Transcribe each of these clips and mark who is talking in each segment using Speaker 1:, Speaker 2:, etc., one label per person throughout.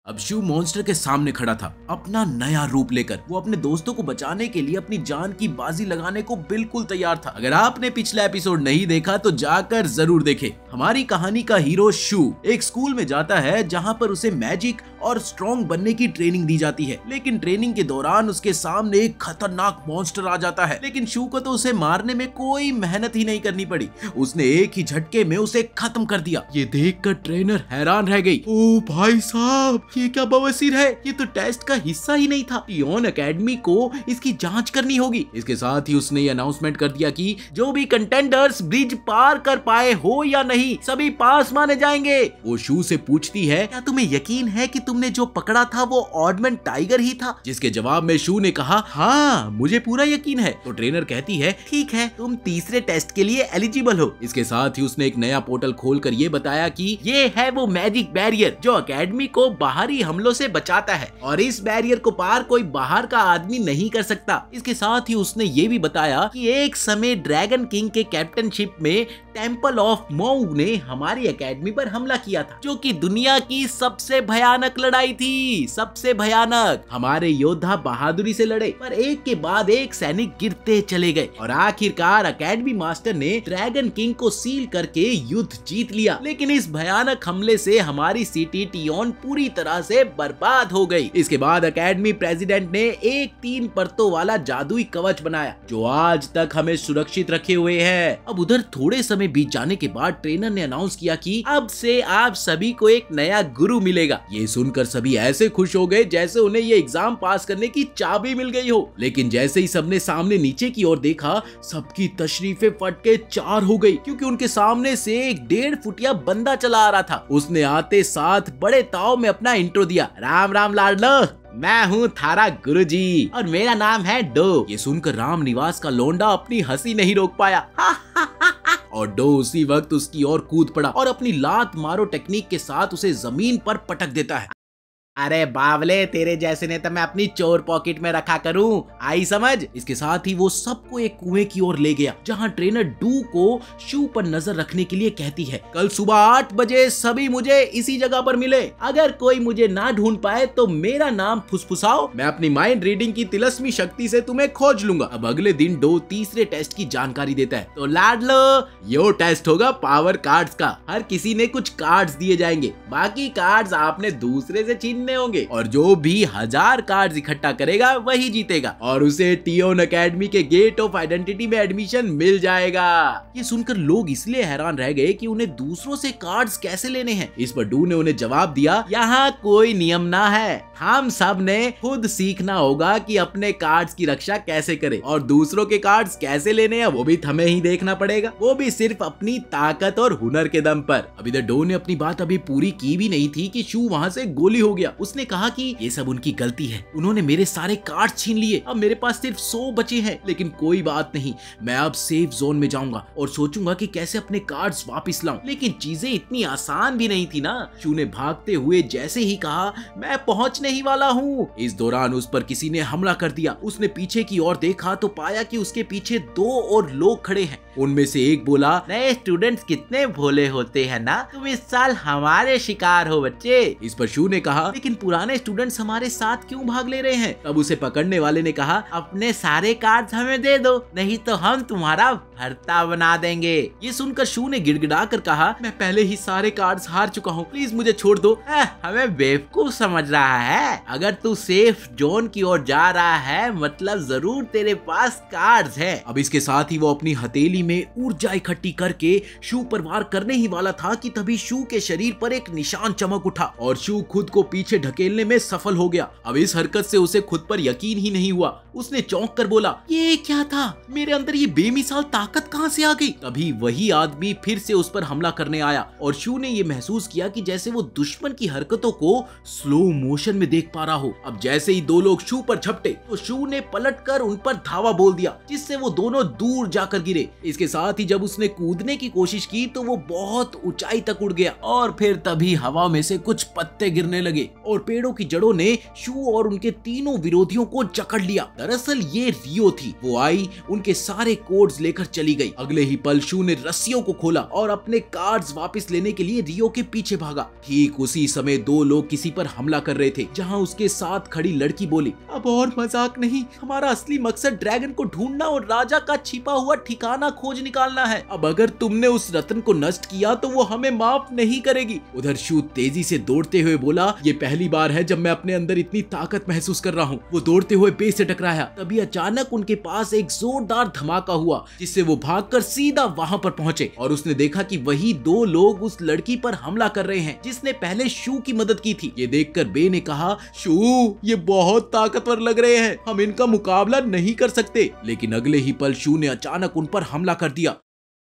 Speaker 1: अब शू मॉन्स्टर के सामने खड़ा था, अपना नया रूप लेकर। वो अपने दोस्तों को बचाने के लिए अपनी जान की बाजी लगाने को बिल्कुल तैयार था। अगर आपने पिछला एपिसोड नहीं देखा तो जाकर जरूर देखें। हमारी कहानी का हीरो शू एक स्कूल में जाता है जहाँ पर उसे मैजिक और स्ट्रॉन्ग बनने की ट्रेनिंग दी जाती है। लेकिन ट्रेनिंग के दौरान उसके सामने एक खतरनाक मॉन्स्टर आ जाता है। लेकिन शू को तो उसे मारने में कोई मेहनत ही नहीं करनी पड़ी, उसने एक ही झटके में उसे खत्म कर दिया। ये देखकर ट्रेनर हैरान रह गई। ओ भाई साहब, ये क्या बवासीर है, ये तो टेस्ट का हिस्सा ही नहीं था। टियोन एकेडमी को इसकी जांच करनी होगी। इसके साथ ही उसने ये अनाउंसमेंट कर दिया कि जो भी कंटेंडर्स ब्रिज पार कर पाए हो या नहीं, सभी पास माने जाएंगे। वो शू से पूछती है, क्या तुम्हें यकीन है कि तुमने जो पकड़ा था वो ऑडमैन टाइगर ही था? जिसके जवाब में शू ने कहा, हाँ मुझे पूरा यकीन है। तो ट्रेनर कहती है, ठीक है, तुम तीसरे टेस्ट के लिए एलिजिबल हो। इसके साथ ही उसने एक नया पोर्टल खोलकर ये बताया कि ये है वो मैजिक बैरियर जो एकेडमी को बाहरी हमलों से बचाता है और इस बैरियर को पार कोई बाहर का आदमी नहीं कर सकता। इसके साथ ही उसने ये भी बताया कि एक समय ड्रैगन किंग के कैप्टनशिप में टेंपल ऑफ मऊ ने हमारी एकेडमी पर हमला किया था, जो कि दुनिया की सबसे भयानक लड़ाई थी। सबसे भयानक। हमारे योद्धा बहादुरी से लड़े, पर एक के बाद एक सैनिक गिरते चले गए और आखिरकार एकेडमी मास्टर ने ड्रैगन किंग को सील करके युद्ध जीत लिया। लेकिन इस भयानक हमले से हमारी सिटी टियोन पूरी तरह से बर्बाद हो गई। इसके बाद एकेडमी प्रेसिडेंट ने एक 3 परतों वाला जादुई कवच बनाया जो आज तक हमें सुरक्षित रखे हुए है। अब उधर थोड़े समय बीत जाने के बाद ट्रेनर ने अनाउंस किया कि अब से आप सभी को एक नया गुरु मिलेगा। ये सुनकर सभी ऐसे खुश हो गए जैसे उन्हें ये एग्जाम पास करने की चाबी मिल गई हो। लेकिन जैसे ही सबने सामने नीचे की ओर देखा, सबकी तशरीफें फट के 4 हो गई, क्योंकि उनके सामने से एक 1.5 फुटिया बंदा चला आ रहा था। उसने आते साथ बड़े ताव में अपना इंट्रो दिया, राम राम लाडलो, मैं हूँ थारा गुरुजी और मेरा नाम है डो। ये सुनकर राम निवास का लोंडा अपनी हंसी नहीं रोक पाया और डो उसी वक्त उसकी ओर कूद पड़ा और अपनी लात मारो टेक्निक के साथ उसे जमीन पर पटक देता है। अरे बावले, तेरे जैसे ने तो मैं अपनी चोर पॉकेट में रखा करूं, आई समझ। इसके साथ ही वो सबको एक कुएं की ओर ले गया जहां ट्रेनर डू को शू पर नजर रखने के लिए कहती है, कल सुबह 8 बजे सभी मुझे इसी जगह पर मिले। अगर कोई मुझे ना ढूंढ पाए तो मेरा नाम फुसफुसाओ, मैं अपनी माइंड रीडिंग की तिलस्मी शक्ति से तुम्हें खोज लूंगा। अब अगले दिन डो तीसरे टेस्ट की जानकारी देता है। तो लाडलो, यो टेस्ट होगा पावर कार्ड्स का। हर किसी ने कुछ कार्ड्स दिए जाएंगे, बाकी कार्ड्स आपने दूसरे से छीन होंगे और जो भी 1000 कार्ड्स इकट्ठा करेगा वही जीतेगा और उसे टियोन एकेडमी के गेट ऑफ आइडेंटिटी में एडमिशन मिल जाएगा। ये सुनकर लोग इसलिए हैरान रह गए कि उन्हें दूसरों से कार्ड्स कैसे लेने हैं। इस पर डू ने उन्हें जवाब दिया, यहाँ कोई नियम ना है, हम सब ने खुद सीखना होगा कि अपने कार्ड्स की रक्षा कैसे करें और दूसरों के कार्ड्स कैसे लेने हैं वो भी हमें ही देखना पड़ेगा, वो भी सिर्फ अपनी ताकत और हुनर के दम पर। अभी इधर डो ने अपनी बात अभी पूरी की भी नहीं थी कि शू वहाँ से गोली हो गया। उसने कहा कि ये सब उनकी गलती है, उन्होंने मेरे सारे कार्ड छीन लिए, अब मेरे पास सिर्फ 100 बचे हैं। लेकिन कोई बात नहीं, मैं अब सेफ जोन में जाऊंगा और सोचूंगा कि कैसे अपने कार्ड्स वापस लाऊं। लेकिन चीजें इतनी आसान भी नहीं थी ना। शू ने भागते हुए जैसे ही कहा, मैं पहुंचने ही वाला हूँ, इस दौरान उस पर किसी ने हमला कर दिया। उसने पीछे की ओर देखा तो पाया कि उसके पीछे 2 और लोग खड़े हैं। उनमें से एक बोला, नए स्टूडेंट्स कितने भोले होते हैं ना, तुम इस साल हमारे शिकार हो बच्चे। इस पर शू ने कहा, लेकिन पुराने स्टूडेंट्स हमारे साथ क्यों भाग ले रहे हैं? तब उसे पकड़ने वाले ने कहा, अपने सारे कार्ड्स हमें दे दो, नहीं तो हम तुम्हारा भरता बना देंगे। ये सुनकर शू ने गिड़गिड़ा कर कहा, मैं पहले ही सारे कार्ड्स हार चुका हूँ, प्लीज मुझे छोड़ दो। हमें बेवकूफ समझ रहा है? अगर तू सेफ जोन की ओर जा रहा है मतलब जरूर तेरे पास कार्ड्स है। अब इसके साथ ही वो अपनी हथेली में ऊर्जा इकट्ठी करके शू पर वार करने ही वाला था कि तभी शू के शरीर पर एक निशान चमक उठा और शू खुद को पीछे ढकेलने में सफल हो गया। अब इस हरकत से उसे खुद पर यकीन ही नहीं हुआ। उसने चौंक कर बोला, ये क्या था? मेरे अंदर ये बेमिसाल ताकत कहां से आ गई? तभी वही आदमी फिर से उस पर हमला करने आया और शू ने ये महसूस किया कि जैसे वो दुश्मन की हरकतों को स्लो मोशन में में देख पा रहा हो। अब जैसे ही दो लोग शू पर झपटे तो शू ने पलटकर उन पर धावा बोल दिया, जिससे वो दोनों दूर जाकर गिरे। इसके साथ ही जब उसने कूदने की कोशिश की तो वो बहुत ऊंचाई तक उड़ गया और फिर तभी हवा में से कुछ पत्ते गिरने लगे और पेड़ों की जड़ों ने शू और उनके तीनों विरोधियों को जकड़ लिया। दरअसल ये रियो थी। वो आई, उनके सारे कोड्स लेकर चली गई। अगले ही पल शू ने रस्सियों को खोला और अपने कार्ड्स वापस लेने के लिए रियो के पीछे भागा। ठीक उसी समय दो लोग किसी पर हमला कर रहे थे, जहां उसके साथ खड़ी लड़की बोली, अब और मजाक नहीं, हमारा असली मकसद ड्रैगन को ढूंढना और राजा का छिपा हुआ ठिकाना खोज निकालना है। अब अगर तुमने उस रत्न को नष्ट किया तो वो हमें माफ नहीं करेगी। उधर शू तेजी से दौड़ते हुए बोला, ये पहली बार है जब मैं अपने अंदर इतनी ताकत महसूस कर रहा हूँ। वो दौड़ते हुए बे से टकराया। तभी अचानक उनके पास एक जोरदार धमाका हुआ, जिससे वो भागकर सीधा वहां पर पहुंचे और उसने देखा कि वही दो लोग उस लड़की पर हमला कर रहे हैं जिसने पहले शू की मदद की थी। ये देखकर बे ने कहा, शू ये बहुत ताकतवर लग रहे हैं, हम इनका मुकाबला नहीं कर सकते। लेकिन अगले ही पल शू ने अचानक उन पर हमला कर दिया।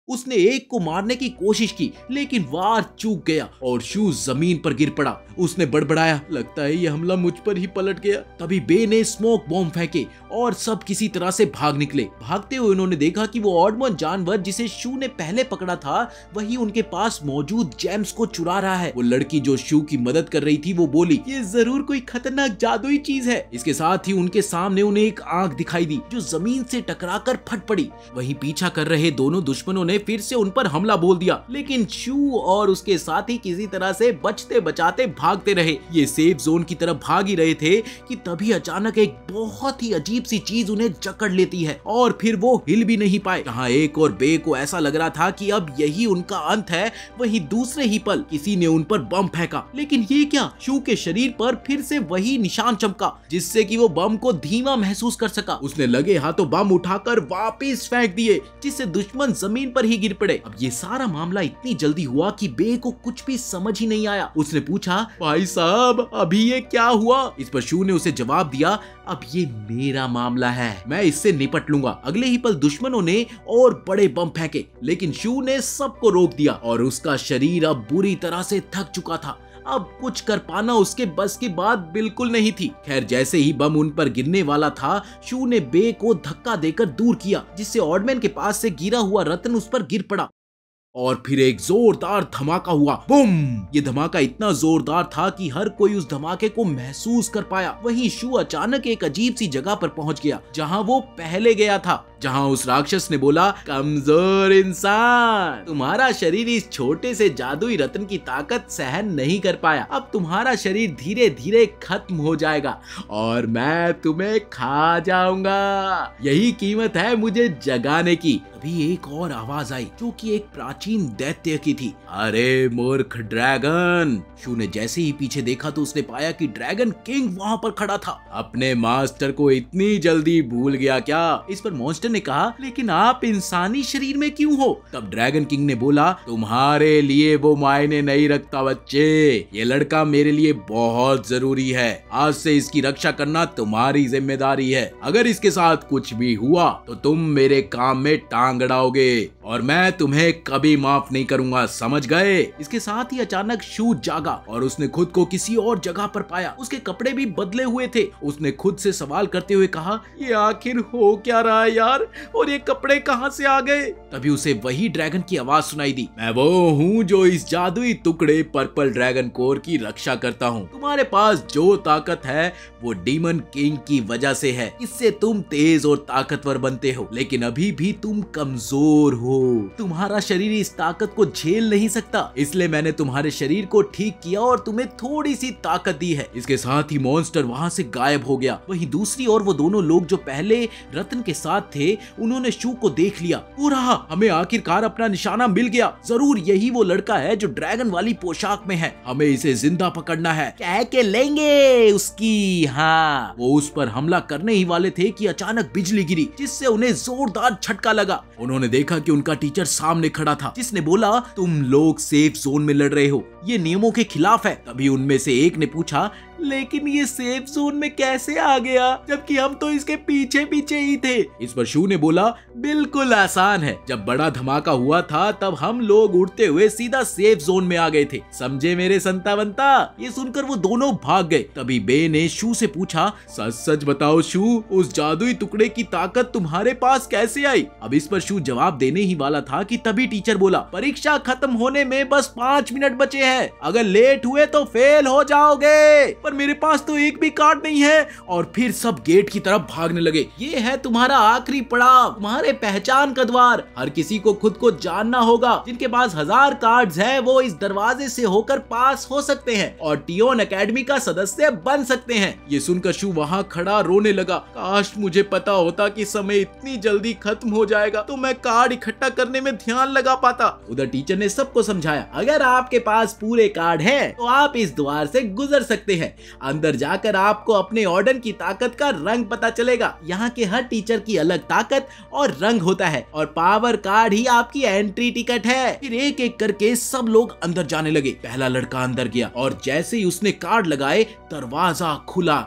Speaker 1: उसने एक को मारने की कोशिश की लेकिन वार चूक गया और शू जमीन पर गिर पड़ा। उसने बड़बड़ाया, लगता है ये हमला मुझ पर ही पलट गया। तभी बे ने स्मोक बॉम्ब फेंके और सब किसी तरह से भाग निकले। भागते हुए उन्होंने देखा कि वो ऑडमन जानवर जिसे शू ने पहले पकड़ा था वही उनके पास मौजूद जेम्स को चुरा रहा है। वो लड़की जो शू की मदद कर रही थी वो बोली, ये जरूर कोई खतरनाक जादुई चीज है। इसके साथ ही उनके सामने उन्हें एक आंख दिखाई दी जो जमीन से टकराकर फट पड़ी। वहीं पीछा कर रहे दोनों दुश्मनों ने फिर से उन पर हमला बोल दिया, लेकिन शू और उसके साथी किसी तरह से बचते बचाते भागते रहे। ये सेफ जोन की तरफ भाग ही रहे थे कि तभी अचानक एक बहुत ही अजीब सी चीज उन्हें जकड़ लेती है और फिर वो हिल भी नहीं पाए। जहां एक और बे को ऐसा लग रहा था कि अब यही उनका अंत है, वहीं दूसरे ही पल किसी ने उन पर बम फेंका। लेकिन ये क्या, शू के शरीर पर फिर से वही निशान चमका जिससे कि वो बम को धीमा महसूस कर सका। उसने लगे हाथों बम उठाकर वापस फेंक दिए जिससे दुश्मन जमीन पर ही गिर पड़े। अब ये सारा मामला इतनी जल्दी हुआ कि बे को कुछ भी समझ ही नहीं आया। उसने पूछा, भाई साहब अभी ये क्या हुआ? इस पर शू ने उसे जवाब दिया, अब ये मेरा मामला है, मैं इससे निपट लूंगा। अगले ही पल दुश्मनों ने और बड़े बम फेंके लेकिन शू ने सबको रोक दिया और उसका शरीर अब बुरी तरह से थक चुका था। अब कुछ कर पाना उसके बस की बात बिल्कुल नहीं थी। खैर जैसे ही बम उन पर गिरने वाला था, शू ने बे को धक्का देकर दूर किया जिससे ऑडमैन के पास से गिरा हुआ रत्न उस पर गिर पड़ा और फिर एक जोरदार धमाका हुआ। बूम! ये धमाका इतना जोरदार था कि हर कोई उस धमाके को महसूस कर पाया। वहीं शू अचानक एक अजीब सी जगह पर पहुंच गया जहां वो पहले गया था, जहां उस राक्षस ने बोला, कमजोर इंसान, तुम्हारा शरीर इस छोटे से जादुई रत्न की ताकत सहन नहीं कर पाया। अब तुम्हारा शरीर धीरे धीरे खत्म हो जाएगा और मैं तुम्हें खा जाऊंगा। यही कीमत है मुझे जगाने की। अभी एक और आवाज आई जो कि एक प्राचीन दैत्य की थी। अरे मूर्ख ड्रैगन! शू ने जैसे ही पीछे देखा तो उसने पाया कि ड्रैगन किंग वहां पर खड़ा था। अपने मास्टर को इतनी जल्दी भूल गया क्या? इस पर मॉन्स्टर ने कहा, लेकिन आप इंसानी शरीर में क्यों हो? तब ड्रैगन किंग ने बोला, तुम्हारे लिए वो मायने नहीं रखता बच्चे, ये लड़का मेरे लिए बहुत जरूरी है। आज से इसकी रक्षा करना तुम्हारी जिम्मेदारी है। अगर इसके साथ कुछ भी हुआ तो तुम मेरे काम में टांग अड़ाओगे और मैं तुम्हें कभी माफ नहीं करूंगा, समझ गए? इसके साथ ही अचानक शू जागा और उसने खुद को किसी और जगह पर पाया। उसके कपड़े भी बदले हुए थे। उसने खुद से सवाल करते हुए कहा, ये आखिर हो क्या रहा है यार, और ये कपड़े कहां से आ गए? तभी उसे वही ड्रैगन की आवाज सुनाई दी, मैं वो हूँ जो इस जादुई टुकड़े पर्पल ड्रैगन कोर की रक्षा करता हूँ। तुम्हारे पास जो ताकत है वो डीमन किंग की वजह से है। इससे तुम तेज और ताकतवर बनते हो, लेकिन अभी भी तुम कमजोर हो। तुम्हारा शरीर इस ताकत को झेल नहीं सकता, इसलिए मैंने तुम्हारे शरीर को ठीक किया और तुम्हें थोड़ी सी ताकत दी है। इसके साथ ही मॉन्स्टर वहां से गायब हो गया। वहीं दूसरी ओर वो दोनों लोग जो पहले रत्न के साथ थे, उन्होंने शू को देख लिया। वो रहा, हमें आखिरकार अपना निशाना मिल गया। जरूर यही वो लड़का है जो ड्रैगन वाली पोशाक में है। हमें इसे जिंदा पकड़ना है, कह के लेंगे उसकी। हाँ, वो उस पर हमला करने ही वाले थे कि अचानक बिजली गिरी जिससे उन्हें जोरदार झटका लगा। उन्होंने देखा कि उनका टीचर सामने खड़ा था जिसने बोला, तुम लोग सेफ जोन में लड़ रहे हो, ये नियमों के खिलाफ है। तभी उनमें से एक ने पूछा, लेकिन ये सेफ जोन में कैसे आ गया, जबकि हम तो इसके पीछे पीछे ही थे। इस पर शू ने बोला, बिल्कुल आसान है, जब बड़ा धमाका हुआ था तब हम लोग उड़ते हुए सीधा सेफ जोन में आ गए थे, समझे मेरे संता बनता। ये सुनकर वो दोनों भाग गए। तभी बे ने शू से पूछा, सच सच बताओ शू, उस जादुई टुकड़े की ताकत तुम्हारे पास कैसे आई? अब इस पर शू जवाब देने ही वाला था कि तभी टीचर बोला, परीक्षा खत्म होने में बस 5 मिनट बचे हैं, अगर लेट हुए तो फेल हो जाओगे। पर मेरे पास तो एक भी कार्ड नहीं है। और फिर सब गेट की तरफ भागने लगे। ये है तुम्हारा आखिरी पड़ाव, तुम्हारे पहचान का द्वार। हर किसी को खुद को जानना होगा। जिनके पास 1000 कार्ड्स हैं वो इस दरवाजे से होकर पास हो सकते हैं और टियोन एकेडमी का सदस्य बन सकते हैं। ये सुनकर शू वहाँ खड़ा रोने लगा। काश मुझे पता होता कि समय इतनी जल्दी खत्म हो जाएगा तो मैं कार्ड इकट्ठा करने में ध्यान लगा पाता। उधर टीचर ने सबको समझाया, अगर आपके पास पूरे कार्ड हैं तो आप इस द्वार से गुजर सकते हैं। अंदर जाकर आपको अपने ऑर्डन की ताकत का रंग पता चलेगा। यहाँ के हर टीचर की अलग ताकत और रंग होता है और पावर कार्ड ही आपकी एंट्री टिकट है। फिर एक एक करके सब लोग अंदर जाने लगे। पहला लड़का अंदर गया और जैसे ही उसने कार्ड लगाए दरवाजा खुला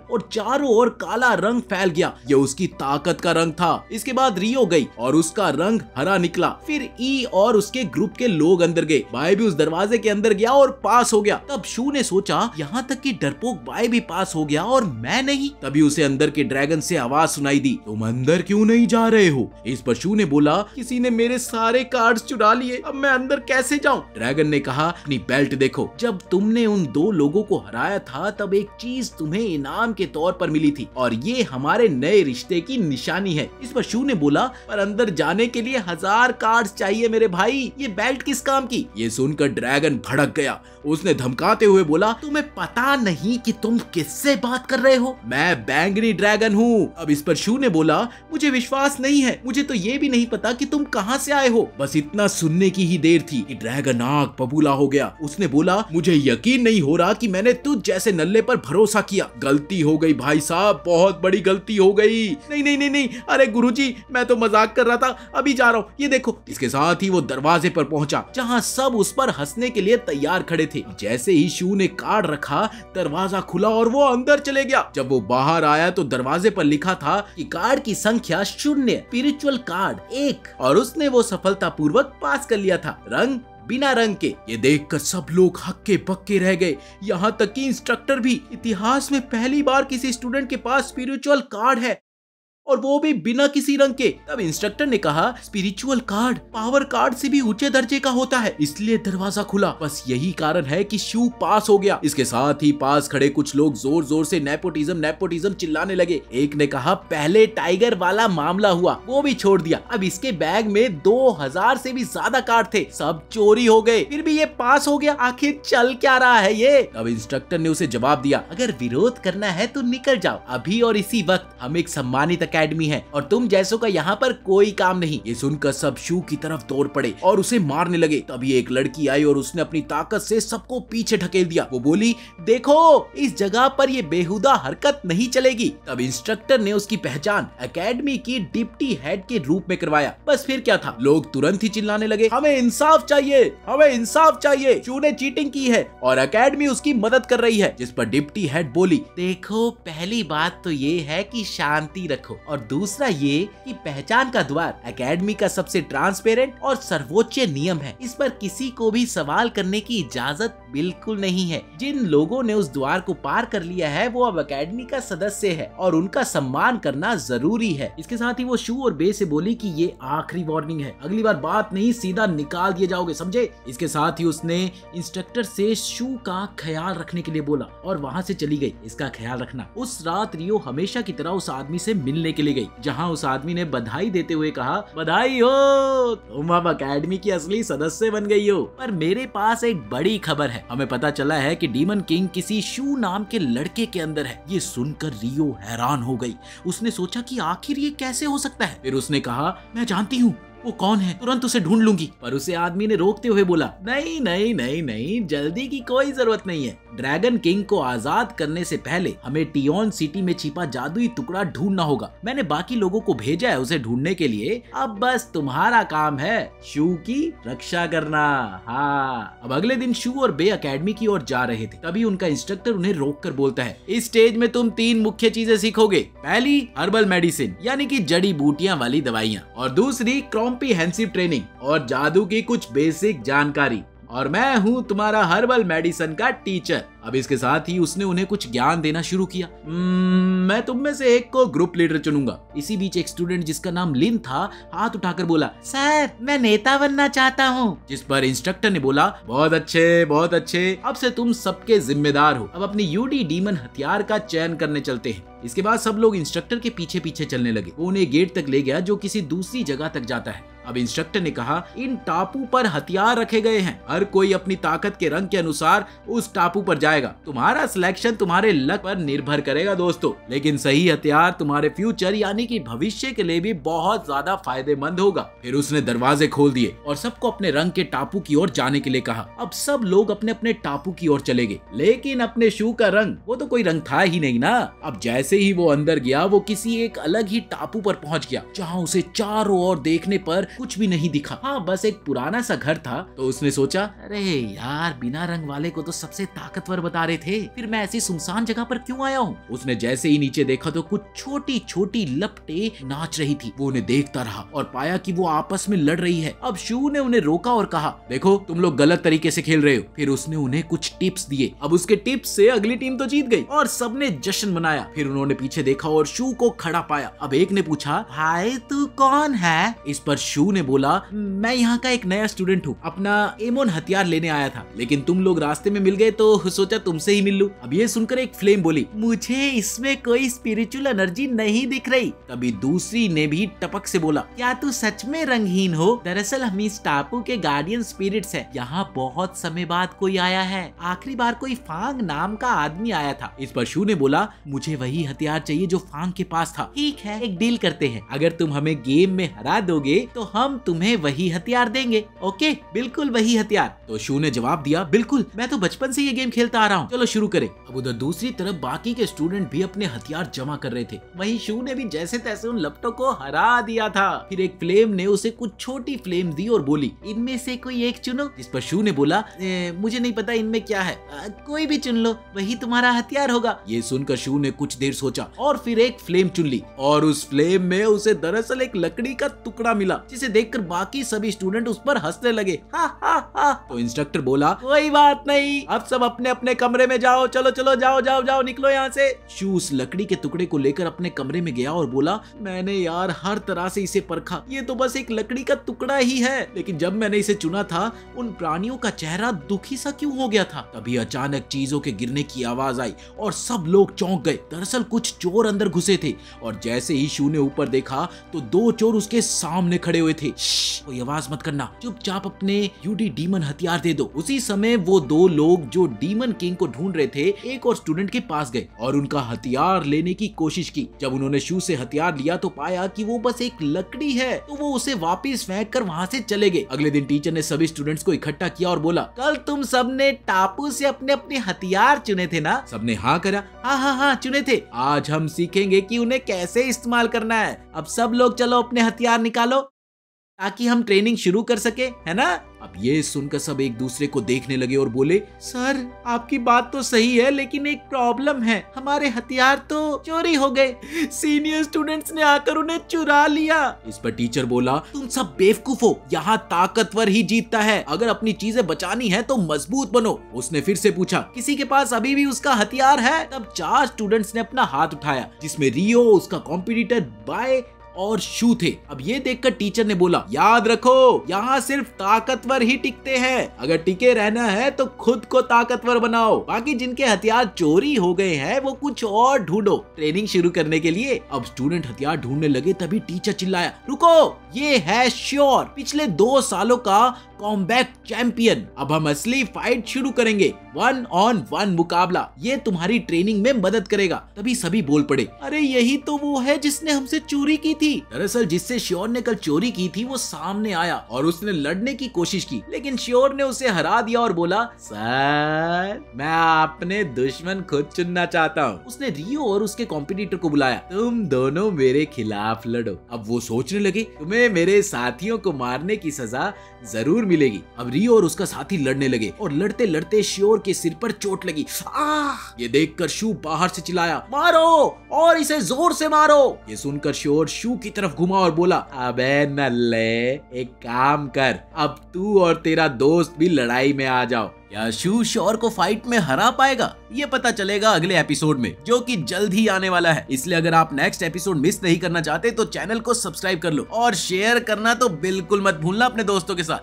Speaker 1: और चारों ओर काला रंग फैल गया। ये उसकी ताकत का रंग था। इसके बाद रियो गई और उसका रंग हरा निकला। फिर ई और उसके ग्रुप के लोग अंदर गए। बाय भी उस दरवाजे के अंदर गया और पास हो गया। तब शू ने सोचा, यहाँ तक कि डरपोक बाय भी पास हो गया और मैं नहीं। तभी उसे अंदर के ड्रैगन से आवाज सुनाई दी, तुम अंदर क्यों नहीं जा रहे हो? इस पर शू ने बोला, किसी ने मेरे सारे कार्ड्स चुरा लिए, अब मैं अंदर कैसे जाऊं? ड्रैगन ने कहा, अपनी बेल्ट देखो, जब तुमने उन 2 लोगों को हराया था तब एक चीज तुम्हें इनाम के तौर पर मिली थी और ये हमारे नए रिश्ते की निशानी है। इस पर शू ने बोला, पर अंदर जाने के लिए 1000 कार्ड्स चाहिए मेरे भाई, ये बेल्ट किस काम की? ये सुनकर ड्रैगन भड़क गया। उसने धमकाते हुए बोला, तुम्हें पता नहीं कि तुम किससे बात कर रहे हो? मैं बैंगनी ड्रैगन हूँ। अब इस पर शू ने बोला, मुझे विश्वास नहीं है, मुझे तो ये भी नहीं पता कि तुम कहाँ से आए हो। बस इतना सुनने की ही देर थी कि ड्रैगन आग बबूला हो गया। उसने बोला, मुझे यकीन नहीं हो रहा कि मैंने तुझ जैसे नल्ले पर भरोसा किया। गलती हो गई भाई साहब, बहुत बड़ी गलती हो गई। नहीं नहीं नहीं नहीं, अरे गुरुजी मैं तो मजाक कर रहा था, अभी जा रहा हूँ, ये देखो। इसके साथ ही वो दरवाजे पर पहुंचा जहाँ सब उस पर हंसने के लिए तैयार खड़े थे। जैसे ही शू ने कार्ड रखा दरवाजा खुला और वो अंदर चले गया। जब वो बाहर आया तो दरवाजे पर लिखा था कि कार्ड की संख्या 0, स्पिरिचुअल कार्ड 1 और उसने वो सफलतापूर्वक पास कर लिया था, रंग बिना रंग के। ये देखकर सब लोग हक्के बक्के रह गए, यहाँ तक कि इंस्ट्रक्टर भी। इतिहास में पहली बार किसी स्टूडेंट के पास स्पिरिचुअल कार्ड है और वो भी बिना किसी रंग के। तब इंस्ट्रक्टर ने कहा, स्पिरिचुअल कार्ड पावर कार्ड से भी ऊंचे दर्जे का होता है, इसलिए दरवाजा खुला। बस यही कारण है कि शू पास हो गया। इसके साथ ही पास खड़े कुछ लोग जोर जोर से नेपोटिज्म नेपोटिज्म चिल्लाने लगे। एक ने कहा, पहले टाइगर वाला मामला हुआ वो भी छोड़ दिया, अब इसके बैग में 2000 से भी ज्यादा कार्ड थे, सब चोरी हो गए, फिर भी ये पास हो गया। आखिर चल क्या रहा है ये? तब इंस्ट्रक्टर ने उसे जवाब दिया, अगर विरोध करना है तो निकल जाओ, अभी और इसी वक्त। हम एक सम्मानित एकेडमी है और तुम जैसों का यहाँ पर कोई काम नहीं। ये सुनकर सब शू की तरफ दौड़ पड़े और उसे मारने लगे। तभी एक लड़की आई और उसने अपनी ताकत से सबको पीछे ढकेल दिया। वो बोली, देखो इस जगह पर ये बेहुदा हरकत नहीं चलेगी। तब इंस्ट्रक्टर ने उसकी पहचान एकेडमी की डिप्टी हेड के रूप में करवाया। बस फिर क्या था, लोग तुरंत ही चिल्लाने लगे, हमें इंसाफ चाहिए, हमें इंसाफ चाहिए, शू ने चीटिंग की है और एकेडमी उसकी मदद कर रही है। जिस पर डिप्टी हेड बोली, देखो पहली बात तो ये है कि शांति रखो और दूसरा ये कि पहचान का द्वार एकेडमी का सबसे ट्रांसपेरेंट और सर्वोच्च नियम है, इस पर किसी को भी सवाल करने की इजाजत बिल्कुल नहीं है। जिन लोगों ने उस द्वार को पार कर लिया है वो अब एकेडमी का सदस्य है और उनका सम्मान करना जरूरी है। इसके साथ ही वो शू और बे से बोली कि ये आखिरी वार्निंग है, अगली बार बात नहीं सीधा निकाल दिए जाओगे, समझे? इसके साथ ही उसने इंस्ट्रक्टर से शू का ख्याल रखने के लिए बोला और वहाँ से चली गई। इसका ख्याल रखना। उस रात रियो हमेशा की तरह उस आदमी से मिलने के लिए गई, जहाँ उस आदमी ने बधाई देते हुए कहा, बधाई हो, तुम अब एकेडमी की असली सदस्य बन गई हो। पर मेरे पास एक बड़ी खबर है, हमें पता चला है कि डीमन किंग किसी शू नाम के लड़के के अंदर है। ये सुनकर रियो हैरान हो गई। उसने सोचा कि आखिर ये कैसे हो सकता है। फिर उसने कहा, मैं जानती हूँ, वो कौन है, तुरंत उसे ढूंढ लूंगी। पर उसे आदमी ने रोकते हुए बोला, नहीं नहीं नहीं नहीं, जल्दी की कोई जरूरत नहीं है। ड्रैगन किंग को आजाद करने से पहले हमें टियोन सिटी में छिपा जादुई टुकड़ा ढूंढना होगा। मैंने बाकी लोगों को भेजा है उसे ढूंढने के लिए, अब बस तुम्हारा काम है शू की रक्षा करना। हाँ। अब अगले दिन शू और बे एकेडमी की ओर जा रहे थे, तभी उनका इंस्ट्रक्टर उन्हें रोककर बोलता है, इस स्टेज में तुम 3 मुख्य चीजें सीखोगे। पहली हर्बल मेडिसिन यानी कि जड़ी बूटियां वाली दवाइयां, और दूसरी कॉम्प्रिहेंसिव ट्रेनिंग और जादू की कुछ बेसिक जानकारी। और मैं हूँ तुम्हारा हर्बल मेडिसिन का टीचर। अब इसके साथ ही उसने उन्हें कुछ ज्ञान देना शुरू किया। मैं तुम में से एक को ग्रुप लीडर चुनूंगा। इसी बीच एक स्टूडेंट जिसका नाम लिन था हाथ उठाकर बोला, सर मैं नेता बनना चाहता हूँ। जिस पर इंस्ट्रक्टर ने बोला, बहुत अच्छे बहुत अच्छे, अब से तुम सबके जिम्मेदार हो। अब अपनी यूडी डीमन हथियार का चयन करने चलते हैं। इसके बाद सब लोग इंस्ट्रक्टर के पीछे पीछे चलने लगे। वो उन्हें गेट तक ले गया जो किसी दूसरी जगह तक जाता है। अब इंस्ट्रक्टर ने कहा, इन टापू पर हथियार रखे गए हैं, हर कोई अपनी ताकत के रंग के अनुसार उस टापू पर जाएगा। तुम्हारा सिलेक्शन तुम्हारे लक पर निर्भर करेगा दोस्तों, लेकिन सही हथियार तुम्हारे फ्यूचर यानी कि भविष्य के लिए भी बहुत ज्यादा फायदेमंद होगा। फिर उसने दरवाजे खोल दिए और सबको अपने रंग के टापू की ओर जाने के लिए कहा। अब सब लोग अपने अपने टापू की ओर चले गए, लेकिन अपने शू का रंग, वो तो कोई रंग था ही नहीं ना। अब जैसे ही वो अंदर गया, वो किसी एक अलग ही टापू पर पहुंच गया, जहाँ उसे चारों ओर देखने पर कुछ भी नहीं दिखा। हाँ, बस एक पुराना सा घर था। तो उसने सोचा, अरे यार, बिना रंग वाले को तो सबसे ताकतवर बता रहे थे, फिर मैं ऐसी सुनसान जगह पर क्यों आया हूँ। उसने जैसे ही नीचे देखा तो कुछ छोटी छोटी लपटे नाच रही थी। वो उन्हें देखता रहा और पाया कि वो आपस में लड़ रही है। अब शू ने उन्हें रोका और कहा, देखो तुम लोग गलत तरीके से खेल रहे हो। फिर उसने उन्हें कुछ टिप्स दिए। अब उसके टिप्स से अगली टीम तो जीत गई और सबने जश्न मनाया। फिर उन्होंने पीछे देखा और शू को खड़ा पाया। अब एक ने पूछा, भाई तू कौन है? इस पर शू ने बोला, मैं यहाँ का एक नया स्टूडेंट हूँ, अपना एमोन हथियार लेने आया था, लेकिन तुम लोग रास्ते में मिल गए तो सोचा तुमसे ही मिल लूं। अब ये सुनकर एक फ्लेम बोली, मुझे इसमें कोई स्पिरिचुअल एनर्जी नहीं दिख रही। तभी दूसरी ने भी टपक से बोला, क्या तू सच में रंगहीन हो? दरअसल हम इस टापू के गार्डियन स्पिरिट्स हैं। यहाँ बहुत समय बाद कोई आया है। आखिरी बार कोई फांग नाम का आदमी आया था। इस पर शू ने बोला, मुझे वही हथियार चाहिए जो फांग के पास था। ठीक है, एक डील करते हैं, अगर तुम हमें गेम में हरा दोगे तो हम तुम्हें वही हथियार देंगे। ओके, बिल्कुल वही हथियार। तो शू ने जवाब दिया, बिल्कुल, मैं तो बचपन से ये गेम खेलता आ रहा हूँ, चलो शुरू करें। अब उधर दूसरी तरफ बाकी के स्टूडेंट भी अपने हथियार जमा कर रहे थे। वहीं शू ने भी जैसे तैसे उन लपटों को हरा दिया था। फिर एक फ्लेम ने उसे कुछ छोटी फ्लेम दी और बोली, इनमें से कोई एक चुनो। जिस पर शू ने बोला, मुझे नहीं पता इनमें क्या है, कोई भी चुन लो, वही तुम्हारा हथियार होगा। ये सुनकर शू ने कुछ देर सोचा और फिर एक फ्लेम चुन ली, और उस फ्लेम में उसे दरअसल एक लकड़ी का टुकड़ा मिला, जिसे देखकर बाकी सभी स्टूडेंट उस पर हंसने लगे। हा हा हा। तो इंस्ट्रक्टर बोला, कोई बात नहीं, अब सब अपने अपने कमरे में जाओ, चलो चलो जाओ जाओ जाओ, निकलो यहाँ से। शू उस लकड़ी के टुकड़े को लेकर अपने कमरे में गया और बोला, मैंने यार हर तरह से इसे परखा, ये तो बस एक लकड़ी का टुकड़ा ही है, लेकिन जब मैंने इसे चुना था उन प्राणियों का चेहरा दुखी सा क्यों हो गया था। तभी अचानक चीजों के गिरने की आवाज आई और सब लोग चौंक गए। दरअसल कुछ चोर अंदर घुसे थे और जैसे ही शू ने ऊपर देखा तो 2 चोर उसके सामने खड़े हुए थे। कोई आवाज मत करना, चुपचाप अपने यूडी डीमन हथियार दे दो। उसी समय वो 2 लोग जो डीमन किंग को ढूंढ रहे थे एक और स्टूडेंट के पास गए और उनका हथियार लेने की कोशिश की। जब उन्होंने शू से हथियार लिया तो पाया कि वो बस एक लकड़ी है, तो वो उसे वापस फेंक कर वहाँ से चले गए। अगले दिन टीचर ने सभी स्टूडेंट्स को इकट्ठा किया और बोला, कल तुम सबने टापू से अपने अपने हथियार चुने थे ना? सबने हाँ करा। हाँ चुने थे। आज हम सीखेंगे कि उन्हें कैसे इस्तेमाल करना है। अब सब लोग चलो अपने हथियार निकालो ताकि हम ट्रेनिंग शुरू कर सके, है ना? अब ये सुनकर सब एक दूसरे को देखने लगे और बोले, सर आपकी बात तो सही है, लेकिन एक प्रॉब्लम है, हमारे हथियार तो चोरी हो गए, सीनियर स्टूडेंट्स ने आकर उन्हें चुरा लिया। इस पर टीचर बोला, तुम सब बेवकूफ हो, यहाँ ताकतवर ही जीतता है, अगर अपनी चीजें बचानी है तो मजबूत बनो। उसने फिर से पूछा, किसी के पास अभी भी उसका हथियार है? तब 4 स्टूडेंट्स ने अपना हाथ उठाया, जिसमें रियो, उसका कॉम्पिटिटर बाय और शू थे। अब ये देखकर टीचर ने बोला, याद रखो, यहाँ सिर्फ ताकतवर ही टिकते हैं, अगर टिके रहना है तो खुद को ताकतवर बनाओ, बाकी जिनके हथियार चोरी हो गए हैं वो कुछ और ढूंढो ट्रेनिंग शुरू करने के लिए। अब स्टूडेंट हथियार ढूंढने लगे, तभी टीचर चिल्लाया, रुको, ये है श्योर, पिछले 2 सालों का कॉम्बैट चैंपियन। अब हम असली फाइट शुरू करेंगे, 1-on-1 मुकाबला। ये तुम्हारी ट्रेनिंग में मदद करेगा। तभी सभी बोल पड़े, अरे यही तो वो है जिसने हमसे चोरी की थी। दरअसल जिससे श्योर ने कल चोरी की थी वो सामने आया और उसने लड़ने की कोशिश की, लेकिन श्योर ने उसे हरा दिया और बोला, सर मैं अपने दुश्मन खुद चुनना चाहता हूँ। उसने रियो और उसके कॉम्पिटिटर को बुलाया, तुम दोनों मेरे खिलाफ लड़ो। अब वो सोचने लगे, तुम्हें मेरे साथियों को मारने की सजा जरूर मिलेगी। अब रियो और उसका साथी लड़ने लगे और लड़ते लड़ते श्योर के सिर पर चोट लगी। ये देखकर शू बाहर से चिल्लाया, मारो और इसे जोर से मारो। ये सुनकर श्योर शू की तरफ घुमा और बोला, अबे नल्ले, एक काम कर, अब तू और तेरा दोस्त भी लड़ाई में आ जाओ। क्या शू श्योर को फाइट में हरा पाएगा? ये पता चलेगा अगले एपिसोड में, जो कि जल्द ही आने वाला है। इसलिए अगर आप नेक्स्ट एपिसोड मिस नहीं करना चाहते तो चैनल को सब्सक्राइब कर लो और शेयर करना तो बिल्कुल मत भूलना अपने दोस्तों के साथ।